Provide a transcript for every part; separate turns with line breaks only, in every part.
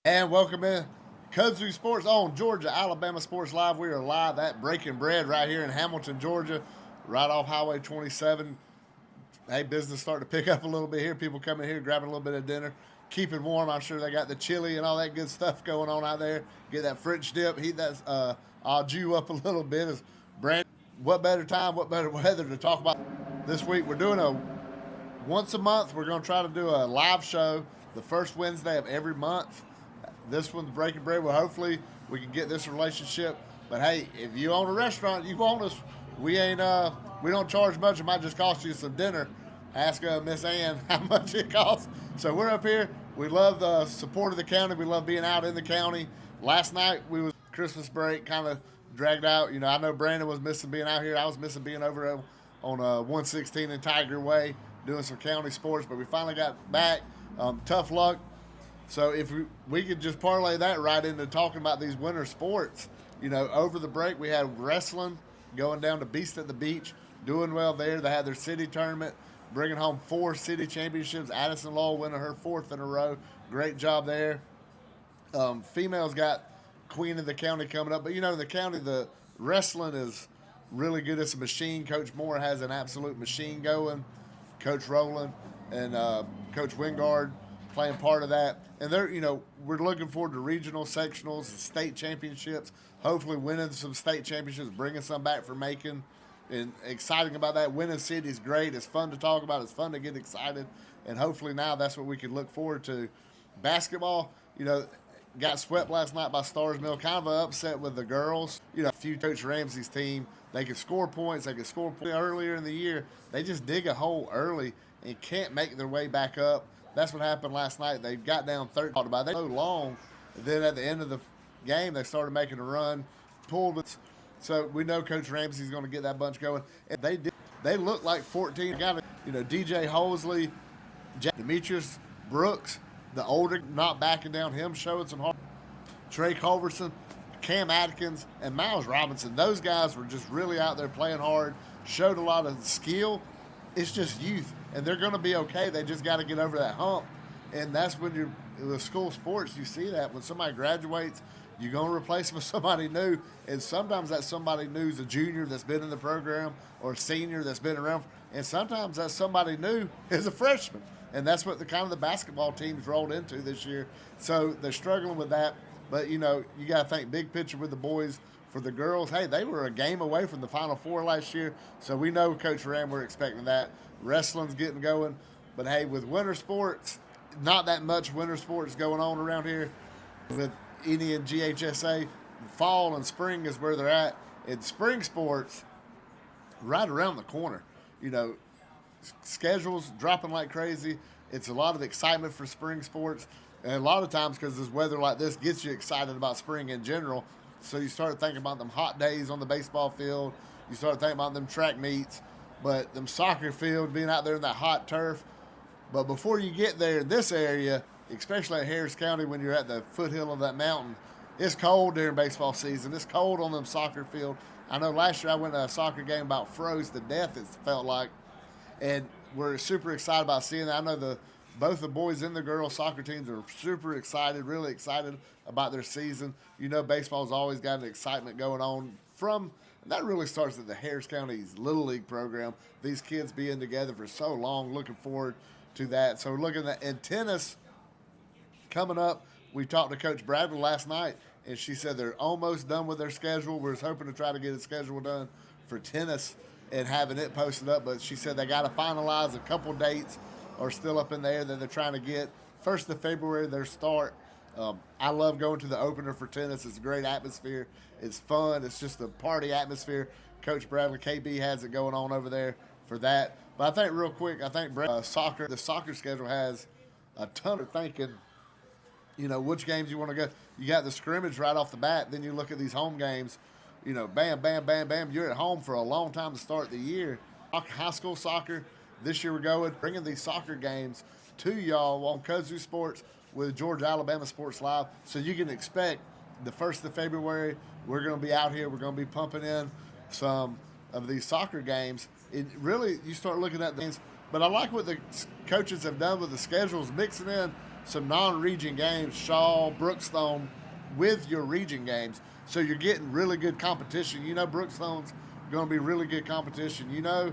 And welcome in Kudzu Sports on Georgia, Alabama Sports Live. We are live at Breaking Bread right here in Hamilton, Georgia, right off Highway 27. Hey, business starting to pick up a little bit here. People coming here, grabbing a little bit of dinner, keeping warm. I'm sure they got the chili and all that good stuff going on out there. Get that French dip, heat that au jus up a little bit. As brand, what better time, what better weather to talk about this week? We're doing a once a month. We're going to try to do a live show the first Wednesday of every month. This one's Breaking Bread. Well, hopefully we can get this relationship. But hey, if you own a restaurant, you want us. We don't charge much. It might just cost you some dinner. Ask Miss Ann how much it costs. So we're up here. We love the support of the county. We love being out in the county. Last night we was Christmas break, kind of dragged out. You know, I know Brandon was missing being out here. I was missing being over on 116 in Tiger Way doing some county sports. But we finally got back. Tough luck. So if we could just parlay that right into talking about these winter sports. You know, over the break we had wrestling going down to Beast at the Beach, doing well there. They had their city tournament, bringing home 4 city championships. Addison Law winning her 4th in a row. Great job there. Females got Queen of the County coming up. But, you know, in the county, the wrestling is really good. It's a machine. Coach Moore has an absolute machine going. Coach Rowland and Coach Wingard playing part of that. And they're, you know, we're looking forward to regional, sectionals, state championships, hopefully winning some state championships, bringing some back for Macon. And exciting about that. Winning city is great. It's fun to talk about. It's fun to get excited. And hopefully now that's what we can look forward to. Basketball, you know, got swept last night by Stars Mill. Kind of an upset with the girls. You know, a few Coach Ramsey's team, they could score points. They could score points earlier in the year. They just dig a hole early and can't make their way back up. That's what happened last night. They got down 13 about they so long. And then at the end of the game, they started making a run, pulled it. So we know Coach Ramsey's going to get that bunch going. And they did. They looked like 14. Got it. You know, DJ Hosley, Demetrius Brooks, the older, not backing down. Him showing some heart. Trey Culverson, Cam Atkins, and Miles Robinson. Those guys were just really out there playing hard. Showed a lot of skill. It's just youth. And they're going to be okay. They just got to get over that hump. And that's when you're with school sports, you see that. When somebody graduates, you're going to replace them with somebody new. And sometimes that somebody new is a junior that's been in the program or a senior that's been around. And sometimes that somebody new is a freshman. And that's what the kind of the basketball teams rolled into this year. So they're struggling with that. But, you know, you got to think big picture with the boys. For the girls, hey, they were a game away from the Final Four last year. So we know Coach Ram, we're expecting that. Wrestling's getting going. But, hey, with winter sports, not that much winter sports going on around here. With any and GHSA, fall and spring is where they're at. In spring sports, right around the corner. You know, schedules dropping like crazy. It's a lot of excitement for spring sports. And a lot of times, because this weather like this gets you excited about spring in general. So you start thinking about them hot days on the baseball field. You start thinking about them track meets. But them soccer field, being out there in that hot turf. But before you get there in this area, especially at Harris County when you're at the foothill of that mountain, it's cold during baseball season. It's cold on them soccer field. I know last year I went to a soccer game about froze to death, it felt like. And we're super excited about seeing that. I know both the boys and the girls soccer teams are super excited, really excited about their season. You know, baseball's always got an excitement going on and that really starts at the Harris County's Little League program. These kids being together for so long, looking forward to that. So looking at, and tennis coming up, we talked to Coach Bradley last night, and she said they're almost done with their schedule. We're hoping to try to get a schedule done for tennis and having it posted up, but she said they got to finalize a couple dates are still up in the air that they're trying to get. 1st of February, their start. I love going to the opener for tennis. It's a great atmosphere. It's fun. It's just a party atmosphere. Coach Bradley, KB, has it going on over there for that. But I think real quick, I think the soccer schedule has a ton of thinking, you know, which games you want to go. You got the scrimmage right off the bat. Then you look at these home games, you know, bam, bam, bam, bam. You're at home for a long time to start the year. High school soccer, this year we're going, bringing these soccer games to y'all on Kudzu Sports with Georgia, Alabama Sports Live. So you can expect the 1st of February, we're going to be out here. We're going to be pumping in some of these soccer games. It really, you start looking at the games. But I like what the coaches have done with the schedules, mixing in some non-region games, Shaw, Brookstone, with your region games. So you're getting really good competition. You know Brookstone's going to be really good competition. You know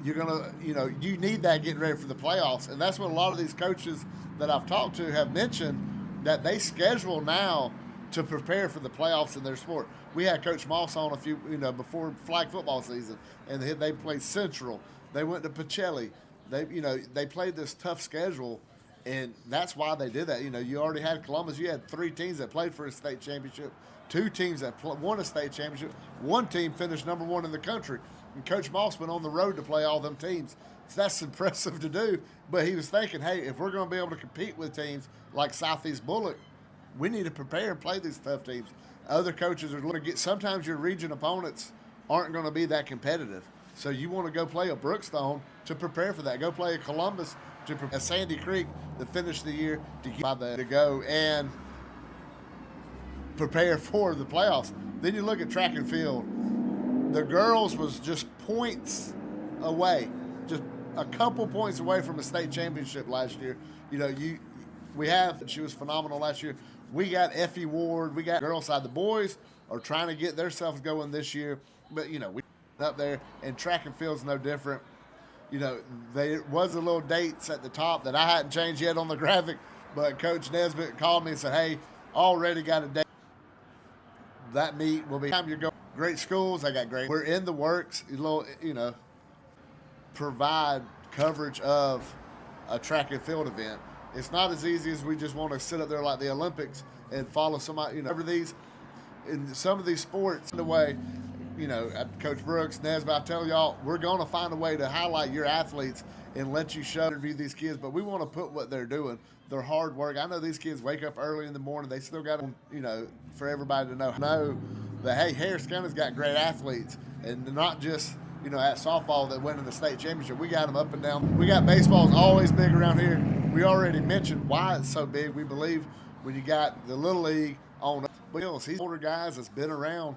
you're going to, you need that getting ready for the playoffs. And that's what a lot of these coaches that I've talked to have mentioned, that they schedule now to prepare for the playoffs in their sport. We had Coach Moss on a few, before flag football season, and they played Central. They went to Pacelli. They played this tough schedule, and that's why they did that. You already had Columbus. You had 3 teams that played for a state championship, 2 teams that won a state championship. 1 team finished number 1 in the country, and Coach Moss went on the road to play all them teams. So that's impressive to do. But he was thinking, hey, if we're going to be able to compete with teams like Southeast Bullock, we need to prepare and play these tough teams. Other coaches are going to get. Sometimes your region opponents aren't going to be that competitive, so you want to go play a Brookstone to prepare for that. Go play a Columbus to prepare a Sandy Creek to finish the year to go and prepare for the playoffs. Then you look at track and field. The girls was just points away, just a couple points away from a state championship last year. She was phenomenal last year. We got Effie Ward. We got girls side. The boys are trying to get themselves going this year, but we up there, and track and field's no different. There was a little dates at the top that I hadn't changed yet on the graphic, but Coach Nesbitt called me and said, hey, already got a date. That meet will be time you're going. Great schools. I got great. We're in the works. Provide coverage of a track and field event. It's not as easy as we just want to sit up there like the Olympics and follow somebody, over these, in some of these sports, the way, Coach Brooks, Nesbitt, I tell y'all, we're going to find a way to highlight your athletes and let you interview these kids, but we want to put what they're doing, their hard work. I know these kids wake up early in the morning. They still got, for everybody to know that, hey, Harris County's got great athletes, and not just, at softball that went in the state championship. We got them up and down. We got baseball's always big around here. We already mentioned why it's so big. We believe when you got the Little League on wheels, these older guys that's been around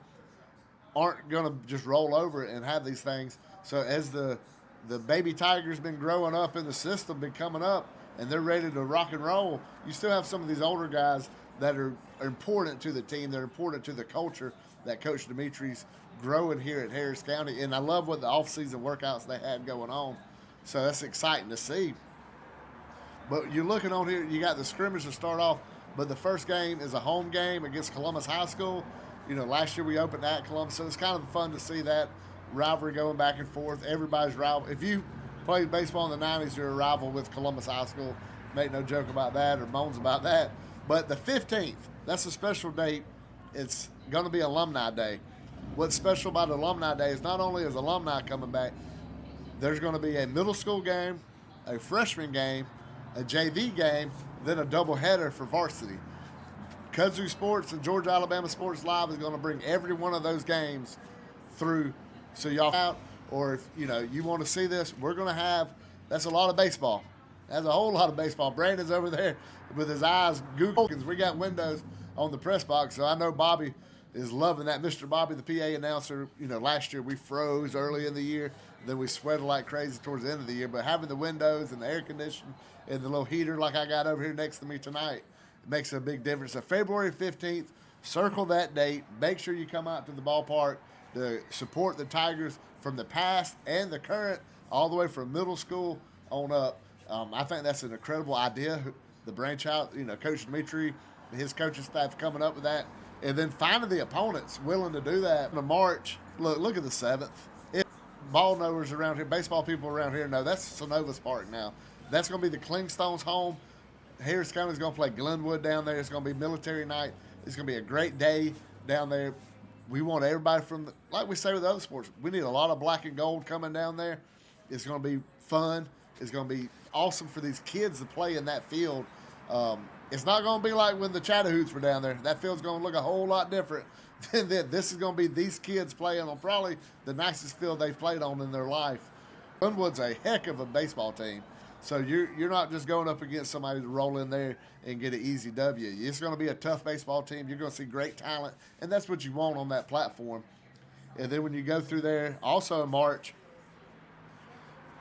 aren't going to just roll over it and have these things. So as the baby Tigers been growing up in the system, been coming up, and they're ready to rock and roll, you still have some of these older guys that are important to the team. They're important to the culture that Coach Dimitri's growing here at Harris County. And I love what the off-season workouts they had going on. So that's exciting to see. But you're looking on here, you got the scrimmage to start off, but the first game is a home game against Columbus High School. Last year we opened at Columbus, so it's kind of fun to see that rivalry going back and forth. Everybody's rival. If you played baseball in the 90s, you're a rival with Columbus High School. Make no joke about that or moans about that. But the 15th, that's a special date. It's going to be Alumni Day. What's special about Alumni Day is not only is alumni coming back, there's going to be a middle school game, a freshman game, a JV game, then a doubleheader for varsity. Kudzu Sports and Georgia Alabama Sports Live is going to bring every one of those games through. So y'all out, or if you want to see this, we're going to have. That's a lot of baseball. That's a whole lot of baseball. Brandon's over there with his eyes Googling. We got windows on the press box, so I know Bobby is loving that. Mr. Bobby, the PA announcer. Last year we froze early in the year, then we sweated like crazy towards the end of the year. But having the windows and the air conditioning and the little heater like I got over here next to me tonight, it makes a big difference. So February 15th, circle that date. Make sure you come out to the ballpark to support the Tigers from the past and the current, all the way from middle school on up. I think that's an incredible idea. The brainchild, Coach Dimitri, his coaching staff coming up with that. And then finding the opponents willing to do that in March. Look at the 7th. Ball knowers around here, baseball people around here know that's Synovus Park now. That's going to be the Clingstones' home. Harris County's going to play Glenwood down there. It's going to be military night. It's going to be a great day down there. We want everybody like we say with other sports, we need a lot of black and gold coming down there. It's going to be fun. It's going to be awesome for these kids to play in that field. It's not going to be like when the Chattahoochee were down there. That field's going to look a whole lot different than this. This is going to be these kids playing on probably the nicest field they've played on in their life. Glenwood's a heck of a baseball team. So you're not just going up against somebody to roll in there and get an easy W. It's going to be a tough baseball team. You're going to see great talent, and that's what you want on that platform. And then when you go through there, also in March,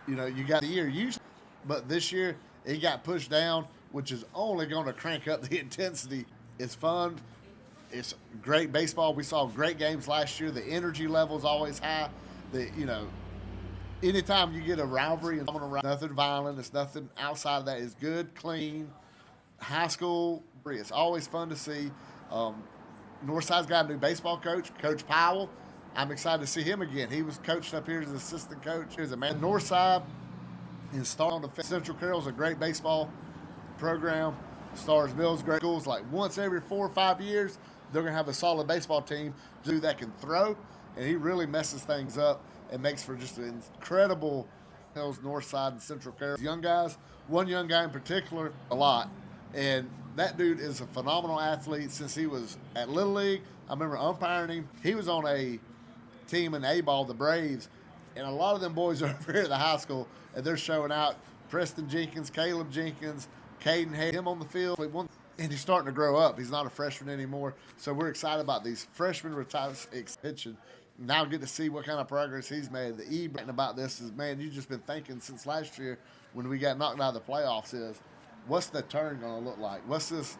you got the year usually, but this year it got pushed down which is only going to crank up the intensity. It's fun. It's great baseball. We saw great games last year. The energy level is always high. Anytime you get a rivalry and nothing violent, it's nothing outside of that. It's good, clean, high school. It's always fun to see. Northside's got a new baseball coach, Coach Powell. I'm excited to see him again. He was coached up here as an assistant coach. He's a man. Northside and Star on the Central Carroll's a great baseball program. Stars Mills, great schools. Like once every 4 or 5 years, they're going to have a solid baseball team that can throw, and he really messes things up and makes for just an incredible Hills, Northside, and Central Carroll. Young guys, one young guy in particular, a lot, and that dude is a phenomenal athlete since he was at Little League. I remember umpiring him. He was on a team in A-ball, the Braves, and a lot of them boys are over here at the high school, and they're showing out. Preston Jenkins, Caleb Jenkins, Caden had him on the field, and he's starting to grow up. He's not a freshman anymore, so we're excited about these freshmen extension. Now get to see what kind of progress he's made. The about this is, man, you've just been thinking since last year when we got knocked out of the playoffs is, what's the turn going to look like? What's this,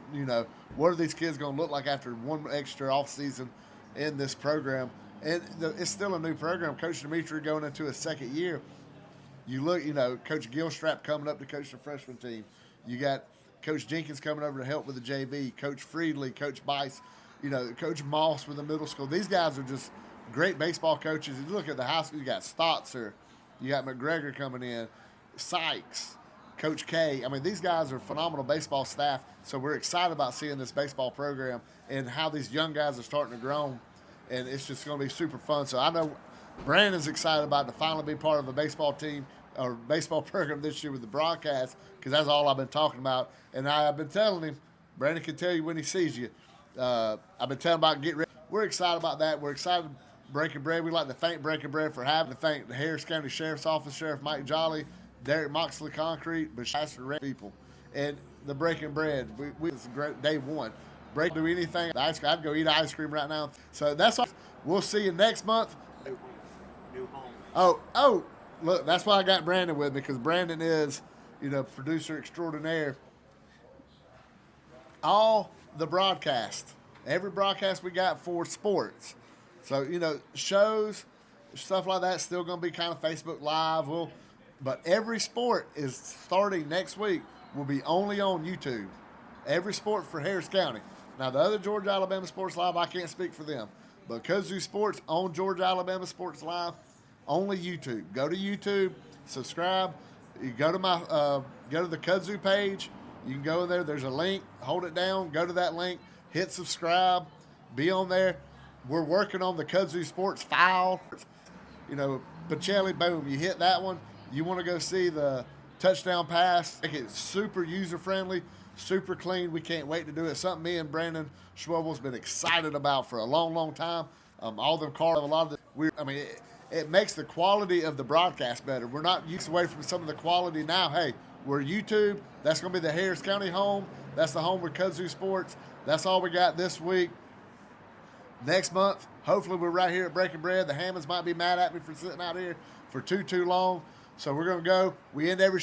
what are these kids going to look like after one extra offseason in this program? And it's still a new program. Coach Dimitri going into his second year. You look, Coach Gilstrap coming up to coach the freshman team. You got Coach Jenkins coming over to help with the JV, Coach Friedley, Coach Bice, Coach Moss with the middle school. These guys are just great baseball coaches. You look at the high school, you got Stotzer, you got McGregor coming in, Sykes, Coach K. I mean, these guys are phenomenal baseball staff, so we're excited about seeing this baseball program and how these young guys are starting to grow, and it's just going to be super fun. So I know Brandon's excited about to finally be part of a baseball team or baseball program this year with the broadcast, because that's all I've been talking about. And I've been telling him, Brandon can tell you when he sees you. I've been telling him about get ready. We're excited about that. We're excited Breaking Bread. We'd like to thank Breaking Bread for having to thank the Harris County Sheriff's Office, Sheriff Mike Jolly, Derek Moxley Concrete, but Shasta people. And the Breaking Bread, it's a great day one. Do anything. I'd go eat ice cream right now. So that's all. We'll see you next month.
New home.
Oh, look, that's why I got Brandon with me, because Brandon is, producer extraordinaire. All the broadcast, every broadcast we got for sports. So, shows, stuff like that, still going to be kind of Facebook Live. But every sport is starting next week will be only on YouTube. Every sport for Harris County. Now, the other Georgia Alabama Sports Live, I can't speak for them. But Kudzu Sports on Georgia Alabama Sports Live, only YouTube. Go to YouTube, subscribe. You go to the Kudzu page. You can go in there. There's a link. Hold it down. Go to that link. Hit subscribe. Be on there. We're working on the Kudzu Sports file. Pacelli, boom. You hit that one. You want to go see the touchdown pass. It's super user-friendly, super clean. We can't wait to do it. Something me and Brandon Schwebel's been excited about for a long, long time. All them cars, a lot of it makes the quality of the broadcast better. We're not used away from some of the quality now. Hey, we're YouTube. That's going to be the Harris County home. That's the home with Kudzu Sports. That's all we got this week. Next month, hopefully we're right here at Breaking Bread. The Hammonds might be mad at me for sitting out here for too long. So we're going to go. We end every